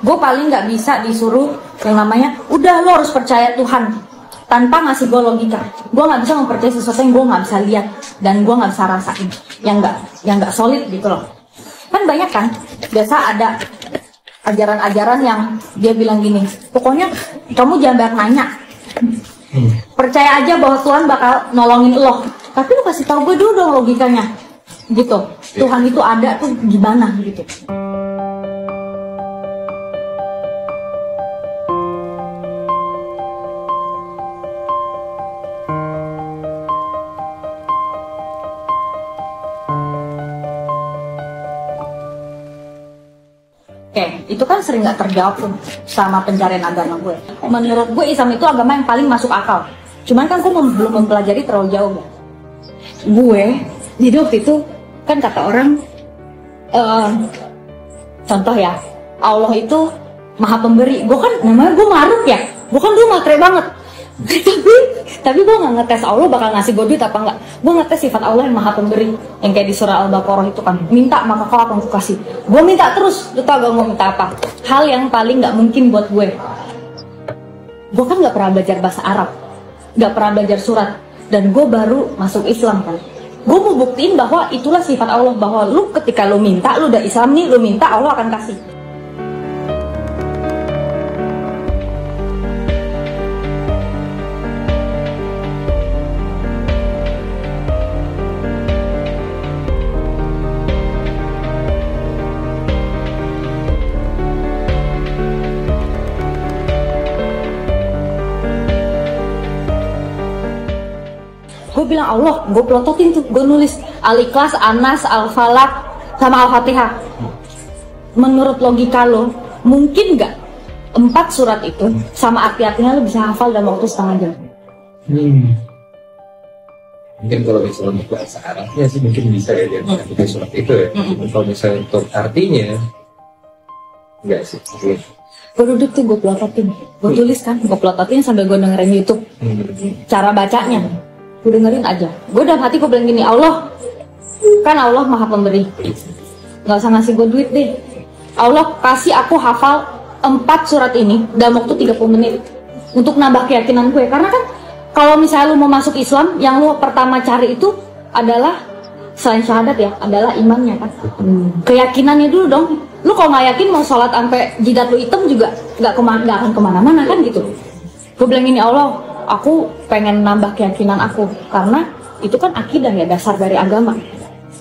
Gue paling nggak bisa disuruh yang namanya udah lo harus percaya Tuhan tanpa ngasih gue logika. Gue nggak bisa mempercayai sesuatu yang gue nggak bisa lihat dan gue nggak bisa rasain, yang nggak solid gitu loh. Kan banyak kan, biasa ada ajaran-ajaran yang dia bilang gini, pokoknya kamu jangan banyak nanya, percaya aja bahwa Tuhan bakal nolongin lo. Tapi lo kasih tau gue dulu dong logikanya, gitu. Tuhan itu ada tuh gimana gitu. Oke, itu kan sering nggak terjawab tuh sama pencarian agama gue. Menurut gue Islam itu agama yang paling masuk akal. Cuman kan gue belum mempelajari terlalu jauh. Gue, jadi waktu itu kan kata orang, contoh ya, Allah itu maha pemberi. Gue kan namanya gue maruk ya, gue kan dulu matre banget. Tapi gue nggak ngetes Allah bakal ngasih gue duit apa enggak. Gue ngetes sifat Allah yang maha pemberi, yang kayak di surah Al-Baqarah itu kan, minta maka kau akan kukasih. Gue minta terus, lu tau gak gue minta apa? Hal yang paling nggak mungkin buat gue. Gue kan nggak pernah belajar bahasa Arab, nggak pernah belajar surat, dan gue baru masuk Islam kan. Gue mau buktiin bahwa itulah sifat Allah, bahwa lu ketika lu minta, lu udah Islam nih, lu minta Allah akan kasih. Gue bilang Allah, gue plototin tuh, gue nulis Al-Ikhlas, An-Nas, Al-Falaq, sama Al-Fatihah. Menurut logika lo, mungkin nggak 4 surat itu sama arti-artinya lo bisa hafal dalam waktu setengah jam? Mungkin kalau misalnya untuk bahasa Arabnya sih mungkin bisa ya dia pakai surat itu ya. Kalau misalnya untuk artinya, enggak sih. Gue duduk tuh, gue plototin, gue tulis kan, gue plototin sambil gue dengerin YouTube cara bacanya. Gue dengerin aja. Gue dalam hati gue bilang gini, Allah, kan Allah maha pemberi, gak usah ngasih gue duit deh. Allah kasih aku hafal 4 surat ini dalam waktu 30 menit untuk nambah keyakinan gue. Karena kan kalau misalnya lu mau masuk Islam, yang lu pertama cari itu adalah selain syahadat ya, adalah imannya kan. Keyakinannya dulu dong. Lu kalau nggak yakin mau sholat sampai jidat lu hitam juga nggak akan kemana-mana kan gitu. Gue bilang gini, Allah, aku pengen nambah keyakinan aku karena itu kan akidah ya, dasar dari agama.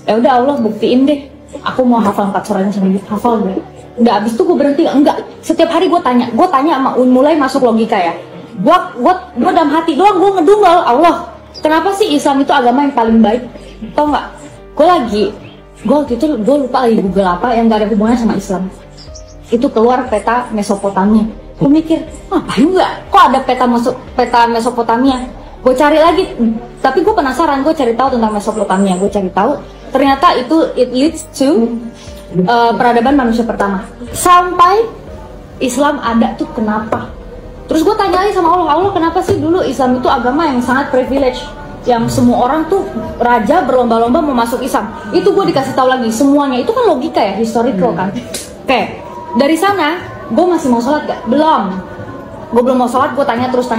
Ya udah Allah, buktiin deh, aku mau hafal 4 suratnya sendiri, hafal deh. Udah abis itu gue berhenti, enggak. Setiap hari gue tanya sama mulai masuk logika ya. Gue dalam hati doang gue ngedumel, Allah, kenapa sih Islam itu agama yang paling baik? Tau nggak? Gue waktu itu gue lupa lagi Google apa yang gak ada hubungannya sama Islam. Itu keluar peta Mesopotamia. Gue mikir, ngapain nggak? Kok ada peta Mesopotamia? Gue cari lagi, tapi gue penasaran, gue cari tahu tentang Mesopotamia. Gue cari tahu, ternyata it leads to peradaban manusia pertama. Sampai Islam ada tuh kenapa? Terus gue tanya lagi sama Allah, kenapa sih dulu Islam itu agama yang sangat privilege, yang semua orang tuh raja berlomba-lomba mau masuk Islam? Itu gue dikasih tahu lagi semuanya. Itu kan logika ya, historical kan. Oke, dari sana gue masih mau sholat gak? Belum. Gue belum mau sholat, gue tanya terus.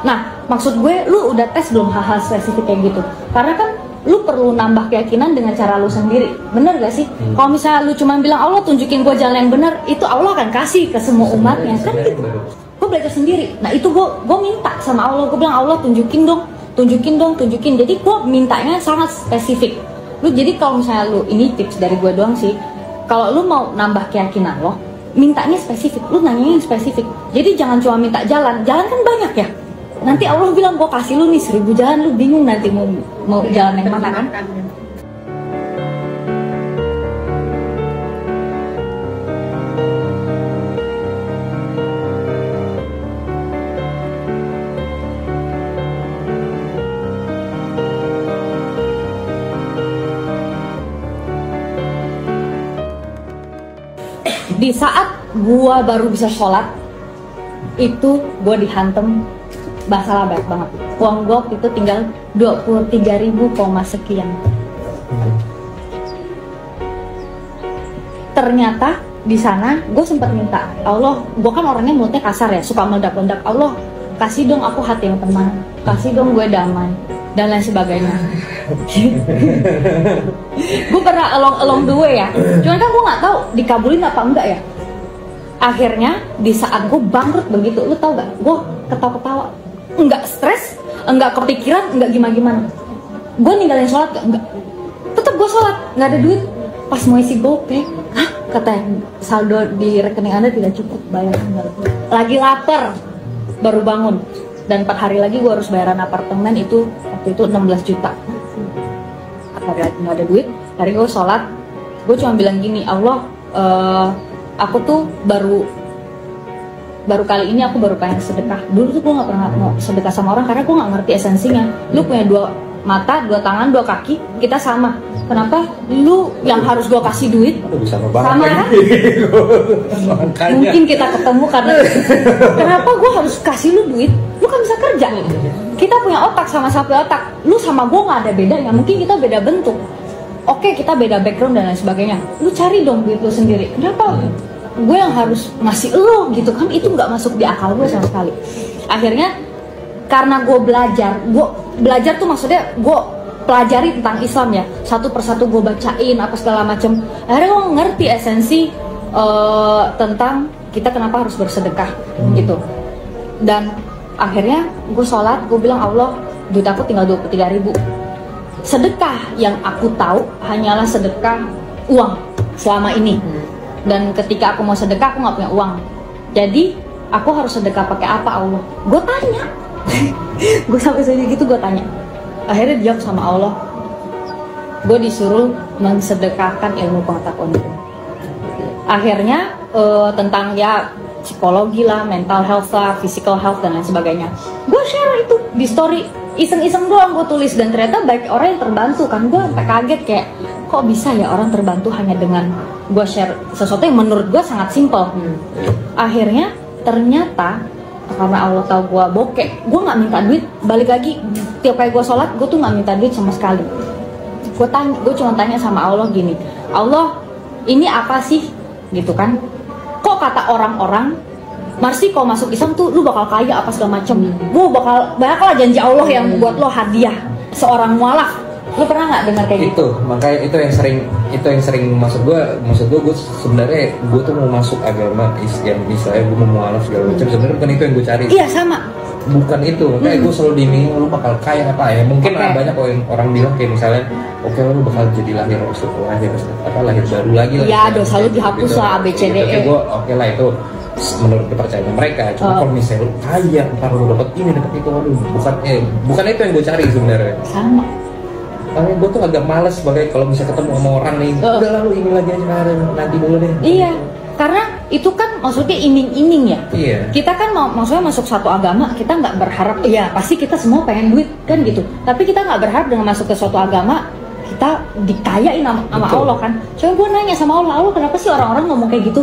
Nah, maksud gue, lu udah tes belum hal-hal spesifik kayak gitu? Karena kan lu perlu nambah keyakinan dengan cara lu sendiri. Bener gak sih? Kalau misalnya lu cuma bilang, Allah tunjukin gue jalan yang bener, itu Allah akan kasih ke semua umatnya kan gitu. Gue belajar sendiri. Nah itu gue minta sama Allah, gue bilang, Allah tunjukin dong. Jadi gue mintanya sangat spesifik. Lu jadi kalau misalnya lu, ini tips dari gue doang sih, kalau lu mau nambah keyakinan lo, mintanya spesifik, lu nanya yang spesifik. Jadi jangan cuma minta jalan kan banyak ya. Nanti Allah bilang, gue kasih lu nih 1000 jalan, lu bingung nanti mau jalan yang mana kan. Di saat gua baru bisa sholat, itu gua dihantem bahasa banyak banget. Uang gua itu tinggal 23.000, sekian. Ternyata di sana gue sempat minta Allah, gue kan orangnya mulutnya kasar ya, suka meledak-ledak, Allah kasih dong aku hati yang tenang, kasih dong gue damai dan lain sebagainya. Gue pernah along the way ya, cuman kan gue nggak tahu dikabulin apa enggak ya. Akhirnya di saat gue bangkrut begitu, lu tau gak, gue ketawa-ketawa, enggak stres, enggak kepikiran, enggak gimana-gimana. Gue ninggalin sholat gak? Enggak, tetap gue sholat, nggak ada duit. Pas mau isi GoPay, hah? Katanya saldo di rekening Anda tidak cukup, bayar. Lagi lapar, baru bangun. Dan 4 hari lagi gue harus bayaran apartemen itu, waktu itu 16 juta. 4 hari lagi nggak ada duit. Hari gue sholat, gue cuma bilang gini, Allah, aku tuh baru kali ini aku baru pengen sedekah. Dulu tuh gue nggak pernah mau sedekah sama orang karena gue nggak ngerti esensinya. Lu punya 2 mata, 2 tangan, 2 kaki, kita sama. Kenapa lu yang harus gue kasih duit? Sama kan? Mungkin kita ketemu karena kenapa gue harus kasih lu duit? Lu kan bisa kerja. Kita punya otak, sama-sama otak. Lu sama gue nggak ada bedanya. Mungkin kita beda bentuk. Oke, kita beda background dan lain sebagainya. Lu cari dong duit lu sendiri. Kenapa gue yang harus ngasih lu gitu kan? Itu nggak masuk di akal gue sama sekali. Akhirnya karena gue belajar tuh maksudnya gue pelajari tentang Islam ya, satu persatu gue bacain apa segala macem. Akhirnya gue ngerti esensi tentang kita kenapa harus bersedekah gitu. Dan akhirnya gue sholat, gue bilang Allah, duit aku tinggal 23.000. Sedekah yang aku tahu hanyalah sedekah uang selama ini. Dan ketika aku mau sedekah aku nggak punya uang. Jadi aku harus sedekah pakai apa Allah? Gue tanya. Gue sampai segitu gue tanya. Akhirnya dijawab sama Allah, gue disuruh mensedekahkan ilmu pengetahuan itu. Akhirnya tentang ya psikologi lah, mental health lah, physical health dan lain sebagainya. Gue share itu di story, iseng-iseng doang gue tulis, dan ternyata banyak orang yang terbantu kan. Gue sampai kaget kayak kok bisa ya orang terbantu hanya dengan gue share sesuatu yang menurut gue sangat simple. Akhirnya ternyata karena Allah tahu gue bokeh, gue nggak minta duit. Balik lagi tiap kali gue sholat, gue tuh nggak minta duit sama sekali. Gue cuma tanya sama Allah gini, Allah ini apa sih gitu kan? Kok kata orang-orang, Marsi kalau masuk Islam tuh lu bakal kaya apa segala macem. Gue bakal banyak lah janji Allah yang buat lo hadiah seorang mualaf. Lu pernah nggak dengar kayak gitu? Makanya itu yang sering maksud gue sebenarnya gue tuh mau masuk agama yang misalnya gue mau mualaf segala macam, sebenarnya bukan itu yang gue cari. Iya sama. Bukan itu, kayak gue selalu diiming lu bakal kaya apa ya? Mungkin banyak orang bilang kayak misalnya, oke, lu bakal jadi lahir baru lagi lah. Ya dosa lu dihapus lah ABCDE. Tapi gue oke lah itu menurut kepercayaan mereka. Cuma kalau misalnya lu kaya, ntar lu dapat ini dapat itu, waduh, bukan itu yang gue cari sebenarnya. Sama. Makanya gue tuh agak males sebagai kalau bisa ketemu sama orang nih, udah lalu ini lagi aja nanti dulu deh. Iya, karena itu kan maksudnya iming-iming ya. Iya. Kita kan maksudnya masuk satu agama, kita nggak berharap, ya pasti kita semua pengen duit kan gitu. Tapi kita nggak berharap dengan masuk ke suatu agama kita dikayain sama Allah kan. Coba gue nanya sama Allah kenapa sih orang-orang ngomong kayak gitu?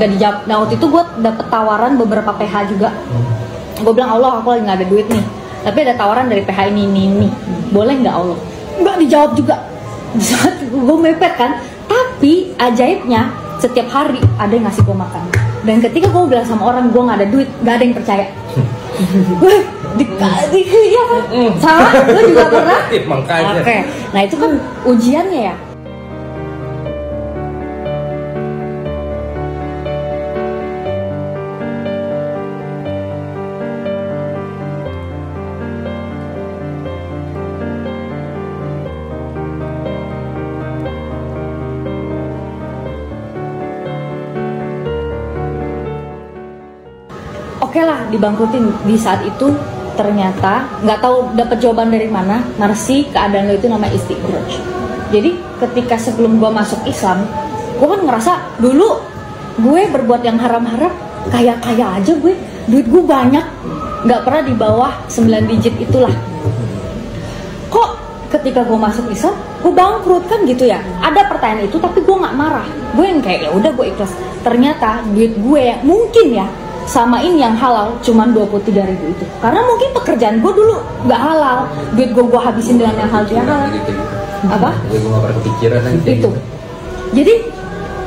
Nggak dijawab. Nah waktu itu gue dapet tawaran beberapa PH juga. Gue bilang Allah, aku lagi nggak ada duit nih. Tapi ada tawaran dari PH ini. Boleh nggak Allah? Nggak dijawab juga. Gue mepet kan. Tapi ajaibnya setiap hari ada yang ngasih gue makan. Dan ketika gue bilang sama orang gue nggak ada duit, nggak ada yang percaya. Iya kan? Salah, lo juga pernah? Makanya. Oke. Nah itu kan ujiannya ya. Oke lah, dibangkrutin. Di saat itu ternyata nggak tahu dapat jawaban dari mana. Marsi, keadaan lo itu namanya istidraj. Jadi ketika sebelum gue masuk Islam, gue kan ngerasa dulu gue berbuat yang haram-haram kaya-kaya aja gue, duit gue banyak, nggak pernah di bawah 9 digit itulah. Kok ketika gue masuk Islam gue bangkrut kan gitu ya? Ada pertanyaan itu tapi gue nggak marah. Gue yang kayak ya udah gue ikhlas. Ternyata duit gue yang mungkin ya samain yang halal cuman 23.000 itu, karena mungkin pekerjaan gue dulu nggak halal, duit gue habisin dengan yang halal. Apa? Gue nggak pernah kepikiran itu. Jadi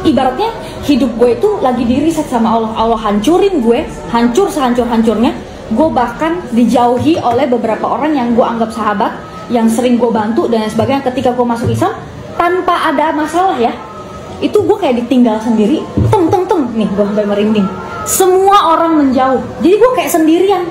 ibaratnya hidup gue itu lagi diriset sama Allah. Allah hancurin gue, hancur sehancur-hancurnya. Gue bahkan dijauhi oleh beberapa orang yang gue anggap sahabat, yang sering gue bantu dan sebagainya. Ketika gue masuk Islam tanpa ada masalah ya, itu gue kayak ditinggal sendiri. Nih gue sampai merinding. Semua orang menjauh, jadi gue kayak sendirian.